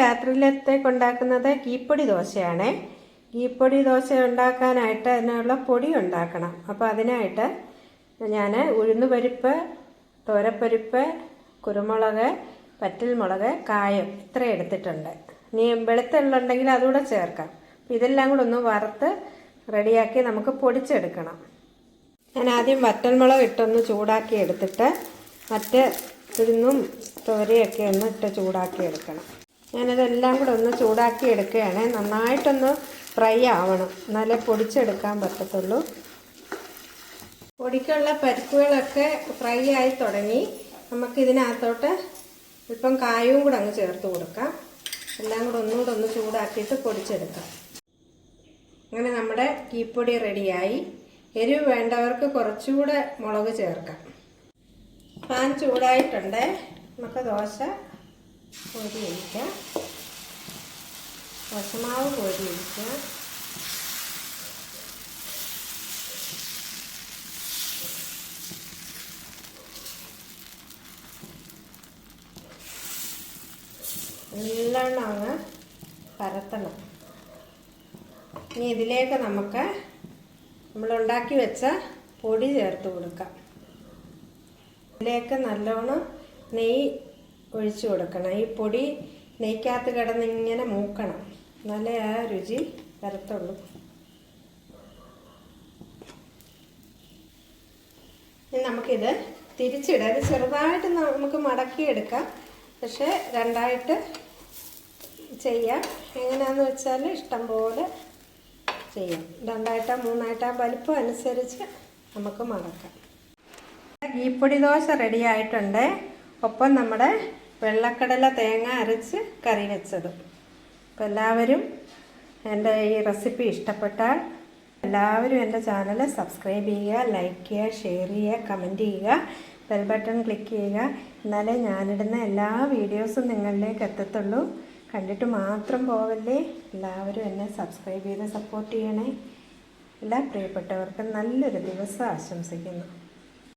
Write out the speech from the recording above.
രാത്രിയിലത്തേക്ക് ഉണ്ടാക്കുന്നത് ഗീപ്പൊടി ദോശയാണ്. ഗീപ്പൊടി ദോശ ഉണ്ടാക്കാനായിട്ട് അതിനുള്ള പൊടി ഉണ്ടാക്കണം. അപ്പോൾ അതിനായിട്ട് ഞാൻ ഉഴുന്നുപരിപ്പ്, തോരപ്പരിപ്പ്, കുരുമുളക്, വറ്റൽമുളക്, കായം ഇത്ര എടുത്തിട്ടുണ്ട്. ഇനി വെളുത്തുള്ളുണ്ടെങ്കിൽ അതുകൂടെ ചേർക്കാം. ഇതെല്ലാം കൂടെ ഒന്ന് വറുത്ത് റെഡിയാക്കി നമുക്ക് പൊടിച്ചെടുക്കണം. ഞാൻ ആദ്യം വറ്റൽമുളക് ഇട്ടൊന്ന് ചൂടാക്കി എടുത്തിട്ട് മറ്റ് ഉഴുന്നും തോരയൊക്കെ ഒന്ന് ഇട്ട് ചൂടാക്കി എടുക്കണം. ഞാനതെല്ലാം കൂടെ ഒന്ന് ചൂടാക്കി എടുക്കുകയാണ്. നന്നായിട്ടൊന്ന് ഫ്രൈ ആവണം, എന്നാലേ പൊടിച്ചെടുക്കാൻ പറ്റത്തുള്ളൂ. പൊടിക്കുള്ള പരിപ്പുകളൊക്കെ ഫ്രൈ ആയി തുടങ്ങി. നമുക്കിതിനകത്തോട്ട് അല്പം കായവും കൂടെ അങ്ങ് ചേർത്ത് കൊടുക്കാം. എല്ലാം കൂടെ ഒന്നുകൂടെ ഒന്ന് ചൂടാക്കിയിട്ട് പൊടിച്ചെടുക്കാം. അങ്ങനെ നമ്മുടെ ഗീപ്പൊടി റെഡിയായി. എരിവ് വേണ്ടവർക്ക് കുറച്ചുകൂടെ മുളക് ചേർക്കാം. പാൻ ചൂടായിട്ടുണ്ട്. നമുക്ക് ദോശ കോരി ഒഴിക്കാം. ദോശമാവ് കോരി ഒഴിക്കാം. നല്ലോണം അങ്ങ് പരത്തണം. ഇനി ഇതിലേക്ക് നമുക്ക് നമ്മളുണ്ടാക്കി വെച്ച പൊടി ചേർത്ത് കൊടുക്കാം. ഇതിലേക്ക് നല്ലോണം നെയ്യ് ഒഴിച്ചു കൊടുക്കണം. ഈ പൊടി നെയ്ക്കകത്ത് കിടന്നിങ്ങനെ മൂക്കണം, എന്നാലേ ആ രുചി വരത്തുള്ളൂ. ഇനി നമുക്കിത് തിരിച്ചിടാം. ഇത് ചെറുതായിട്ട് നമുക്ക് മടക്കിയെടുക്കാം, പക്ഷേ രണ്ടായിട്ട് ചെയ്യാം. എങ്ങനെയാണെന്ന് വെച്ചാൽ ഇഷ്ടം പോലെ ചെയ്യാം. രണ്ടായിട്ടോ മൂന്നായിട്ടോ വലിപ്പം അനുസരിച്ച് നമുക്ക് മടക്കാം. ഗീപ്പൊടി ദോശ റെഡി ആയിട്ടുണ്ട്. ഒപ്പം നമ്മുടെ വെള്ളക്കടല തേങ്ങ അരച്ച് കറി വെച്ചതും. അപ്പോൾ എല്ലാവരും എൻ്റെ ഈ റെസിപ്പി ഇഷ്ടപ്പെട്ടാൽ എല്ലാവരും എൻ്റെ ചാനൽ സബ്സ്ക്രൈബ് ചെയ്യുക, ലൈക്ക് ചെയ്യുക, ഷെയർ ചെയ്യുക, കമൻറ്റ് ചെയ്യുക, ബെൽ ബട്ടൺ ക്ലിക്ക് ചെയ്യുക. എന്നാലേ ഞാനിടുന്ന എല്ലാ വീഡിയോസും നിങ്ങളിലേക്ക് എത്തത്തുള്ളൂ. കണ്ടിട്ട് മാത്രം പോവല്ലേ. എല്ലാവരും എന്നെ സബ്സ്ക്രൈബ് ചെയ്ത് സപ്പോർട്ട് ചെയ്യണേ. എല്ലാ പ്രിയപ്പെട്ടവർക്കും നല്ലൊരു ദിവസം ആശംസിക്കുന്നു.